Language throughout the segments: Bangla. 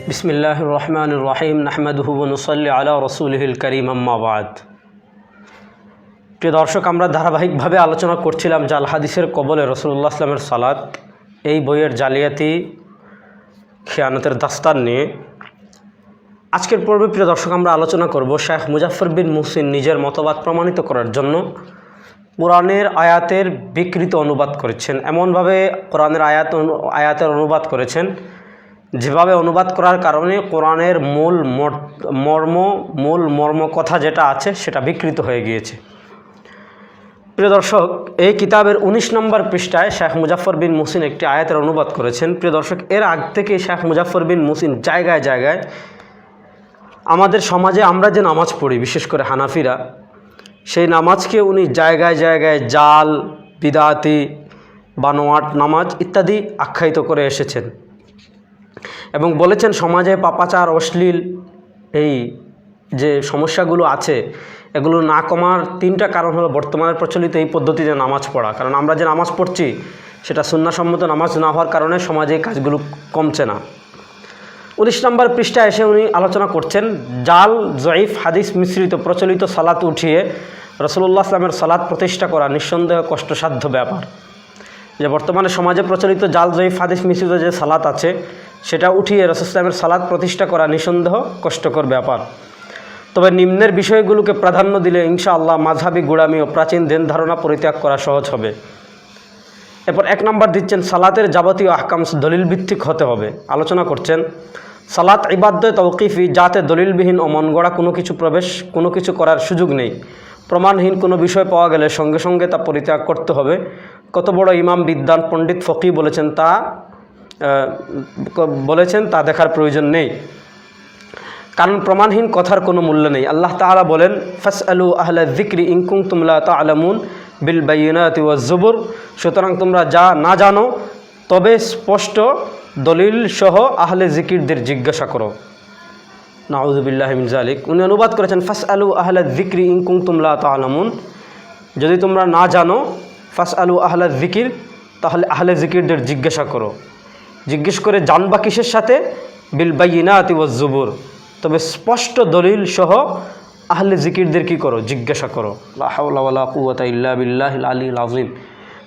बिस्मिल्लाहिर रहमानिर रहीम नहमदुहु व नुसल्ली अला रसूलिहिल करीम अम्मा बाद। প্রিয় দর্শক, আমরা ধারাবাহিকভাবে আলোচনা করছিলাম জাল হাদিসের কবলে রাসূলুল্লাহ সাল্লাল্লাহু আলাইহি ওয়াসাল্লামের সালাত, এই বইয়ের জালিয়াতি খিয়ানতের দাস্তান নিয়ে। আজকের পর্বে প্রিয় দর্শক আমরা আলোচনা করব শেখ মুজাফফর বিন মুহসিন নিজের মতবাদ প্রমাণিত করার জন্য কোরআনের আয়াতের বিকৃত অনুবাদ করেছেন। এমনভাবে কোরআনের আয়াতের অনুবাদ করেছেন যেভাবে অনুবাদ করার কারণে কোরআনের মূল মর্ম কথা যেটা আছে সেটা বিকৃত হয়ে গিয়েছে। প্রিয় দর্শক, এই কিতাবের 19 নম্বর পৃষ্ঠায় শেখ মুজাফফর বিন মুহসিন একটি আয়াতের অনুবাদ করেছেন। প্রিয় দর্শক, এর আগ থেকে শেখ মুজাফফর বিন মুহসিন জায়গায় জায়গায় আমাদের সমাজে আমরা যে নামাজ পড়ি, বিশেষ করে হানাফিরা, সেই নামাজকে উনি জায়গায় জায়গায় জাল, বিদাতি, বানোয়াট নামাজ ইত্যাদি আখ্যায়িত করে এসেছেন এবং বলেছেন সমাজে পাপাচার, অশ্লীল এই যে সমস্যাগুলো আছে এগুলো না কমার 3টা কারণ হলো বর্তমানে প্রচলিত এই পদ্ধতিতে নামাজ পড়া। কারণ আমরা যে নামাজ পড়ছি সেটা সুন্নাহসম্মত নামাজ না হওয়ার কারণে সমাজে এই কাজগুলো কমছে না। 19 নম্বর পৃষ্ঠায় এসে উনি আলোচনা করছেন জাল, জয়ীফ হাদিস মিশ্রিত প্রচলিত সালাত উঠিয়ে রাসূলুল্লাহ সাল্লামের সালাত প্রতিষ্ঠা করা নিঃসন্দেহ কষ্টসাধ্য ব্যাপার। যে বর্তমানে সমাজে প্রচলিত জাল, জয়ীফ হাদিস মিশ্রিত যে সালাত আছে সেটা উঠিয়ে রাসূল সাল্লামের সালাত প্রতিষ্ঠা করা নিঃসন্দেহ কষ্টকর ব্যাপার। তবে নিম্নের বিষয়গুলোকে প্রাধান্য দিলে ইনশাআল্লাহ মাযহাবি গোড়ামি ও প্রাচীন ধ্যান ধারণা পরিত্যাগ করা সহজ হবে। এরপর 1 নম্বর দিচ্ছেন সালাতের যাবতীয় আহকাম দলিল ভিত্তিক হতে হবে। আলোচনা করছেন সালাত ইবাদত তাওকিফি, যাতে দলিলবিহীন ও মন গড়া কোনো কিছু করার সুযোগ নেই। প্রমাণহীন কোনো বিষয় পাওয়া গেলে সঙ্গে সঙ্গে তা পরিত্যাগ করতে হবে। কত বড় ইমাম, বিদ্বান, পণ্ডিত, ফকি বলেছেন তা দেখার প্রয়োজন নেই, কারণ প্রমাণহীন কথার কোনো মূল্য নেই। আল্লাহ তাআলা বলেন ফাসআলু আহলা যিকরি ইন কুনতুম লা তা'লামুন বিল বায়িনাতি ওয়াজ জুবুর। সুতরাং তোমরা যা না জানো তবে স্পষ্ট দলিল সহ আহলে জিকিরদের জিজ্ঞাসা করো। নাউযু বিল্লাহি মিন যালিক। উনি অনুবাদ করেছেন ফাসআলু আহলা যিকরি ইন কুনতুম লা তা'লামুন, যদি তোমরা না জানো, ফাসআলু আহলা যিকির, তাহলে আহলে জিকিরদের জিজ্ঞাসা করো। জিজ্ঞেস করে জানবা কিসের সাথে? বিল বায়িনাতি ওয়াজ জুবুর, তবে স্পষ্ট দলিল সহ আহলে জিকিরদের কী করো? জিজ্ঞাসা করো। লা হাওলা ওয়ালা কুওয়াতা ইল্লা বিল্লাহিল আলিয়্যিল আযীম।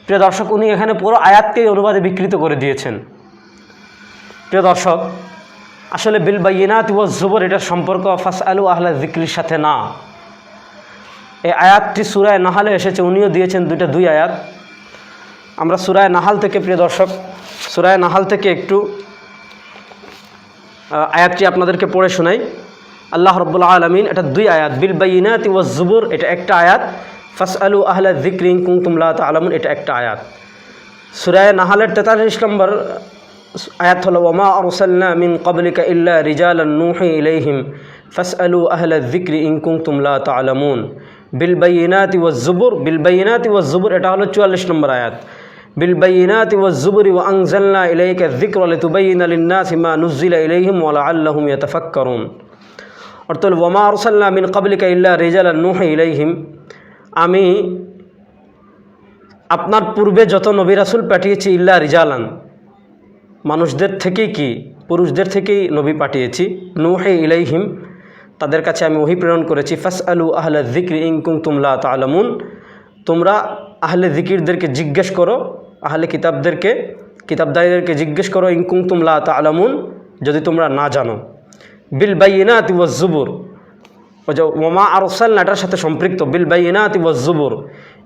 প্রিয় দর্শক, উনি এখানে পুরো আয়াতকেই অনুবাদে বিকৃত করে দিয়েছেন। প্রিয় দর্শক, আসলে বিল বায়িনাতি ওয়াজ জুবুর এটার সম্পর্ক ফাসআলু আহলা যিকরির সাথে না। এই আয়াতটি সূরা নাহালে এসেছে, উনিও দিয়েছেন 2 আয়াত। আমরা সূরা নাহাল থেকে, প্রিয় দর্শক, সূরা নাহাল থেকে একটু আয়াতটি আপনাদেরকে পড়ে শোনাই। আল্লাহ রাব্বুল আলামিন, এটা 2 আয়াত। বিল বায়িনাতি ওয়াজ জুবুর এটা একটা আয়াত, ফাসআলু আহলা যিকরি ইন কুনতুম লা তা'লামুন এটা একটা আয়াত। সূরা নাহালের 43 নম্বর আয়াত হলো ওয়ামা আরসালনা মিন ক্বাবলিকা ইল্লা রিজালান নূহি ইলাইহিম ফাসআলু আহলা যিকরি ইন কুনতুম লা তা'লামুন বিল বায়িনাতি ওয়াজ জুবুর। বিল বায়িনাতি ওয়াজ জুবুর এটা হলো 44 নম্বর আয়াত। বিল বায়িনাতি ওয়াজ জুবুরি ওয়া আনজালনা ইলাইকা যিকরা লিতুবাইয়িনা লিন-নাসি মা নুযিলা ইলাইহিম ওয়া লাআল্লাহুম ইয়াতাফাক্কারুন। অর্থাৎ ওয়ামা আরসালনা মিন ক্বাবলিকা ইল্লা রিজালান নূহি ইলাইহিম, আমি আপনার পূর্বে যত নবী রাসূল পাঠিয়েছি, ইল্লা রিজালান মানুষদের থেকেই, কি পুরুষদের থেকেই নবী পাঠিয়েছি, নূহি ইলাইহিম তাদের কাছে আমি ওহী প্রেরণ করেছি। ফাসআলু আহলা যিকরি ইন কুনতুম লা তা'লামুন, তোমরা আহলে যিকিরদেরকে জিজ্ঞেস করো, আহলে কিতাবদারীদেরকে জিজ্ঞেস করো, ইন কুনতুম লা তা'লামুন যদি তোমরা না জানো। বিল বায়িনাতি ওয়াজ জুবুর, ও যে ওয়ামা আরসালনা এটার সাথে সম্পৃক্ত। বিল বায়িনাতি ওয়াজ জুবুর,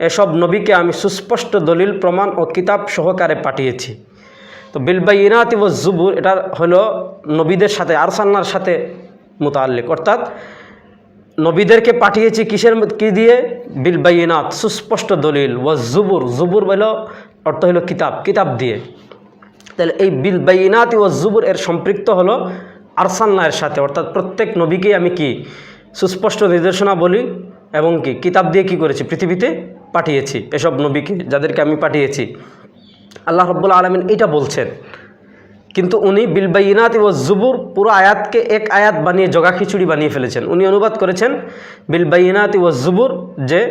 এসব নবীকে আমি সুস্পষ্ট দলিল, প্রমাণ ও কিতাব সহকারে পাঠিয়েছি। তো বিল বায়িনাতি ওয়াজ জুবুর এটা হলো নবীদের সাথে, আরসালনার সাথে মুতাআল্লিক, অর্থাৎ নবীদেরকে পাঠিয়েছি কি দিয়ে? বিল বায়িনাত সুস্পষ্ট দলিল, ওয়াজ জুবুর, জুবুর বলো অর্থ হলো কিতাব দিয়ে। তাহলে এই বিল বায়িনাতি ওয়াজ জুবুর এর সম্পৃক্ত হলো আরসালনার সাথে, অর্থাৎ প্রত্যেক নবীকেই আমি কি সুস্পষ্ট নির্দেশনা বলি এবং কি কিতাব দিয়ে কি করেছি? পৃথিবীতে পাঠিয়েছি এসব নবীকে, যাদেরকে আমি পাঠিয়েছি। আল্লাহ রাব্বুল আলামিন এটা বলছেন, কিন্তু উনি বিল বায়িনাতি ওয়াজ জুবুর পুরো আয়াতকে এক আয়াত বানিয়ে জগা খিচুড়ি বানিয়ে ফেলেছেন। উনি অনুবাদ করেছেন বিল বায়িনাতি ওয়াজ জুবুর, যে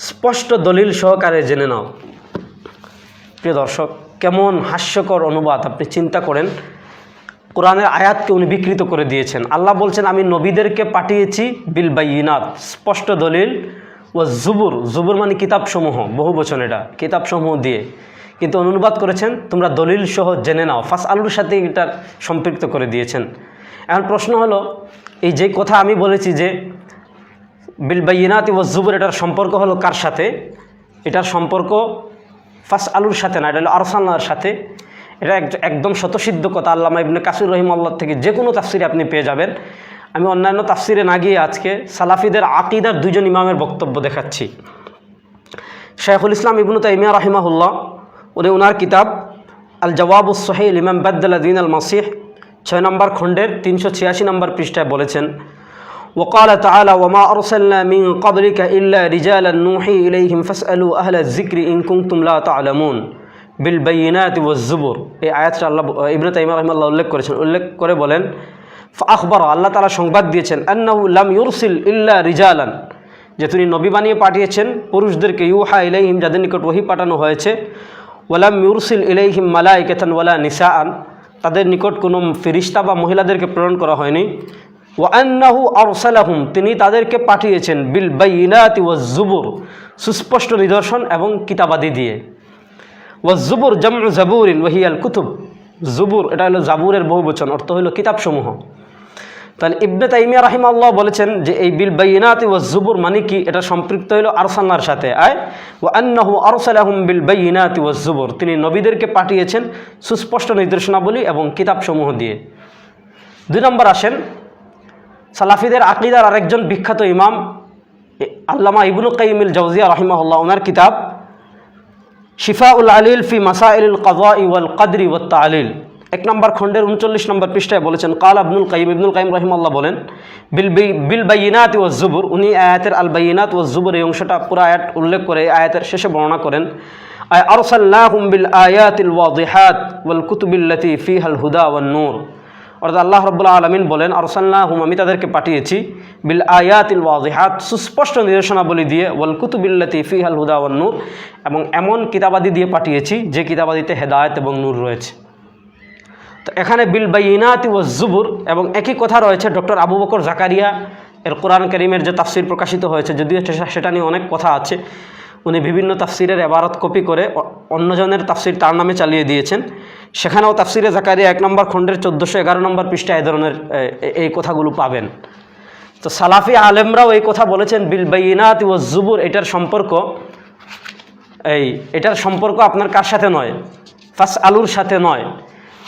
স্পষ্ট দলিল সহকারে জেনে নাও। প্রিয় দর্শক, কেমন হাস্যকর অনুবাদ, আপনি চিন্তা করেন। কোরআনের আয়াতকে উনি বিকৃত করে দিয়েছেন। আল্লাহ বলছেন আমি নবীদেরকে পাঠিয়েছি বিল বাইয়িনাত, স্পষ্ট দলিল, ও জুবুর, জুবুর মানে কিতাবসমূহ, বহু বচন, এটা কিতাবসমূহ দিয়ে, কিন্তু অনুবাদ করেছেন তোমরা দলিল সহ জেনে নাও, ফাস আলুর সাথে এটা সম্পৃক্ত করে দিয়েছেন। এখন প্রশ্ন হলো, এই যে কথা আমি বলেছি যে বিল বাইয়িনাত ও জুবুর, এটার সম্পর্ক হলো কার সাথে? এটার সম্পর্ক ফাস আলুর সাথে না, এটা হলো আরসালনার সাথে। এটা একদম শতসিদ্ধ কথা। আল্লামা ইবনে কাসির রহিমাহুল্লাহ থেকে যে কোনো তাফসিরে আপনি পেয়ে যাবেন। আমি অন্যান্য তাফসিরে না গিয়ে আজকে সালাফিদের আকিদার দুইজন ইমামের বক্তব্য দেখাচ্ছি। শাইখুল ইসলাম ইবনু তাইমিয়া রাহিমাহুল্লাহ, উনি ওনার কিতাব আল জওয়াবুস সহিহ লিমান বাদ্দালা দীন আল মাসিহ 6 নম্বর খণ্ডের 386 নম্বর পৃষ্ঠায় বলেছেন, وقال تعالى وما أرسلنا من قبلك إلا رجالا نوحي إليهم فاسألوا أهل الذكر إن كنتم لا تعلمون بالبينات والزبر। এই আয়াতটা আল্লাহ ইবনে তাইমিয়া রাহিমাহুল্লাহ উল্লেখ করেছেন। উল্লেখ করে বলেন ফাখবারা, আল্লাহ তাআলা সংবাদ দিয়েছেন, আন্নাহু লাম ইউরসিল ইল্লা রিজালান, যে তিনি নবী বানিয়ে পাঠিয়েছেন পুরুষদেরকে, ইউহা ইলাইহিম, যাদের নিকট ওহী পাঠানো হয়েছে, ওয়ালাম ইউরসিল ইলাইহিম মালাইকাতান ওয়ালা নিসাআন, তাদের নিকট কোনো ফেরেশতা বা মহিলাদেরকে প্রেরণ করা হয়নি। ওয়া আন্নাহু আরসালাহুম, তিনি তাদেরকে পাঠিয়েছেন বিল বাইয়িনাতি ওয়াজ জুবুর, সুস্পষ্ট নিদর্শন এবং কিতাবাদি দিয়ে। ওয়াজ জুবুর জামউ জাবুরিন ওয়া হিয়াল কুতুব, জুবুর এটা হলো জাবুরের বহুবচন, অর্থ হলো কিতাবসমূহ। তাহলে ইবনে তাইমিয়া রাহিমাহুল্লাহ বলেছেন যে এই বিল বাইয়িনাতি ওয়াজ জুবুর মানে কি? এটা সম্পৃক্ত হলো আরসালনার সাথে। ওয়া আন্নাহু আরসালাহুম বিল বাইয়িনাতি ওয়াজ জুবুর, তিনি নবীদেরকে পাঠিয়েছেন সুস্পষ্ট নির্দেশনাবলী এবং কিতাবসমূহ দিয়ে। 2 নম্বর আসেন, সালাফিদের আকিদার আরেকজন বিখ্যাত ইমাম আল্লামা ইবনু কাইয়িমুল জাওজিয়া রাহিমাহুল্লাহ, ওনার কিতাব শিফাউল আলিল ফি মাসাইলিল কাযাই ওয়াল কদরি ওয়াত তা'লিল 1 নম্বর খণ্ডের 39 নম্বর পৃষ্ঠায় বলেছেন, কালা ইবনুল কাইয়িম রাহিমাহুল্লাহ বলেন বিল বাইয়িনাতি ওয়াজ জুবুর, উনি আয়াতের আল বাইয়িনাত ওয়াজ জুবুর এই অংশটা পুরো আয়াত উল্লেখ করে আয়াতের শেষে বর্ণনা করেন, আরসালনাহুম বিল আয়াতিল ওয়াদিহাত ওয়াল কুতুবিল্লাতী ফিহাল হুদা ওয়ান নূর। অর্থাৎ আল্লাহ রাব্বুল আলামিন বলেন আরসালনাহুম, আমি তাদেরকে পাঠিয়েছি, বিল আয়াতিল ওয়াদিহাত, সুস্পষ্ট নির্দেশনাবলী দিয়ে, ওয়াল কুতুবিল্লাতী ফিহাল হুদা ওয়ান নূর, এবং এমন কিতাবাদি দিয়ে পাঠিয়েছি যে কিতাবাদিতে হেদায়েত এবং নূর রয়েছে। তো এখানে বিল বাইয়িনাতি ওয়াজ জুবুর এবং একই কথা রয়েছে ডক্টর আবু বকর জাকারিয়া এর কোরআন কারীমের যে তাফসির প্রকাশিত হয়েছে, যদিও সেটা নিয়ে অনেক কথা আছে। উনি বিভিন্ন তাফসিরের ইবারত কপি করে অন্যজনের তাফসির তার নামে চালিয়ে দিয়েছেন। সেখানেও তাফসিরে জাকারিয়া 1 নম্বর খণ্ডের 1411 নম্বর পৃষ্ঠায় এই ধরনের এই কথাগুলো পাবেন। তো সালাফি আলেমরাও এই কথা বলেছেন, বিল বাইয়িনাতি ওয়াজ জুবুর, এটার সম্পর্ক আপনার কার সাথে নয়? ফাস আলুর সাথে নয়,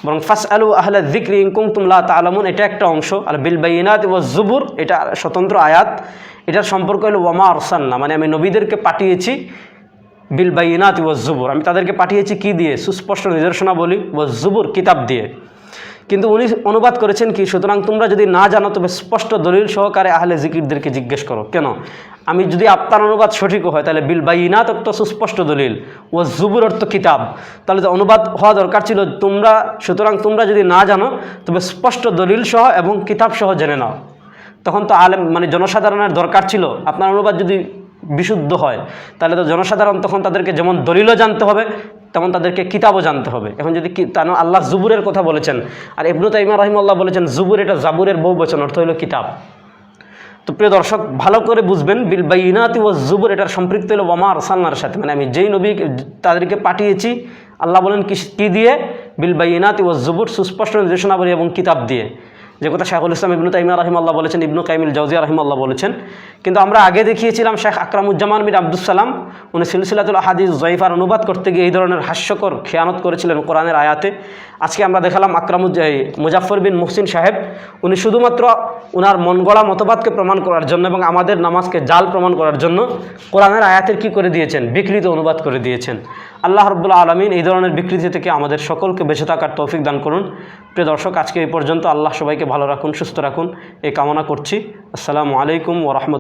বরং ফাস আলু আহলা যিকরি ইন কুনতুম লা তা'লামুন, এটা একটা অংশ। আর বিল বাইয়িনাতি ওয়াজ জুবুর এটা স্বতন্ত্র আয়াত। এটার সম্পর্ক হলো ওয়ামা আরসালনা, মানে আমি নবীদেরকে পাঠিয়েছি বিল বাইয়িনাতি ওয়াজ জুবুর, আমি তাদেরকে পাঠিয়েছি কি দিয়ে? সুস্পষ্ট নিদর্শনাবলী, ওয়াজ জুবুর কিতাব দিয়ে। কিন্তু উনি অনুবাদ করেছেন কি, সুতরাং তোমরা যদি না জানো তবে স্পষ্ট দলিল সহকারে আহলে জিকিরদেরকে জিজ্ঞেস করো। কেন? আমি যদি আপনার অনুবাদ সঠিক হয় তাহলে বিল বাইয়িনাত অর্থ সুস্পষ্ট দলিল, ওয়াজ জুবুর অর্থ কিতাব, তাহলে তো অনুবাদ হওয়া দরকার ছিল সুতরাং তোমরা যদি না জানো তবে স্পষ্ট দলিল সহ এবং কিতাব সহ জেনে নাও। তখন তো আলেম মানে জনসাধারণের দরকার ছিল, আপনার অনুবাদ যদি বিশুদ্ধ হয় তাহলে তো জনসাধারণ তখন তাদেরকে যেমন দলিলও জানতে হবে তেমন তাদেরকে কিতাবও জানতে হবে। এখন যদি আল্লাহ জুবুরের কথা বলেছেন আর ইবনু তাইমিয়া রাহিমাহুল্লাহ বলেছেন জুবুর এটা জাবুরের বহুবচন, অর্থ হলো কিতাব। তো প্রিয় দর্শক ভালো করে বুঝবেন, বিল বাইয়িনাতি ওয়াজ জুবুর এটার সম্পৃক্ত হলো ওয়ামা আরসালনার সাথে, মানে আমি যেই নবী তাদেরকে পাঠিয়েছি, আল্লাহ বলেন কি দিয়ে? বিল বাইয়িনাতি ওয়াজ জুবুর, সুস্পষ্ট নির্দেশনাবলী এবং কিতাব দিয়ে, যে কথা শাইখুল ইসলাম ইবনু তাইমিয়া রাহিমাহুল্লাহ বলেছেন, ইবনু কাইয়িমুল জাওজিয়া রাহিমাহুল্লাহ বলেছেন। কিন্তু আমরা আগে দেখিয়েছিলাম শেখ আকরামুজ্জামান বিন আব্দুস সালাম, উনি সিলসিলাতুল আহাদিস যায়িফার অনুবাদ করতে গিয়ে এই ধরনের হাস্যকর খেয়ানত করেছিলেন কোরআনের আয়াতে। আজকে আমরা দেখালাম মুজাফফর বিন মুহসিন সাহেব, উনি শুধুমাত্র ওনার মন গড়া মতবাদকে প্রমাণ করার জন্য এবং আমাদের নামাজকে জাল প্রমাণ করার জন্য কোরআনের আয়াতের কি করে দিয়েছেন? বিকৃত অনুবাদ করে দিয়েছেন। আল্লাহ রাব্বুল আলামিন এই ধরনের বিকৃতি থেকে আমাদের সকলকে বেঁচে থাকার তৌফিক দান করুন। প্রিয় দর্শক, আজকে এই পর্যন্ত। আল্লাহ সবাইকে ভালো রাখুন, সুস্থ রাখুন এই কামনা করছি। আসসালামু আলাইকুম ওয়া রাহমাতুল্লাহ।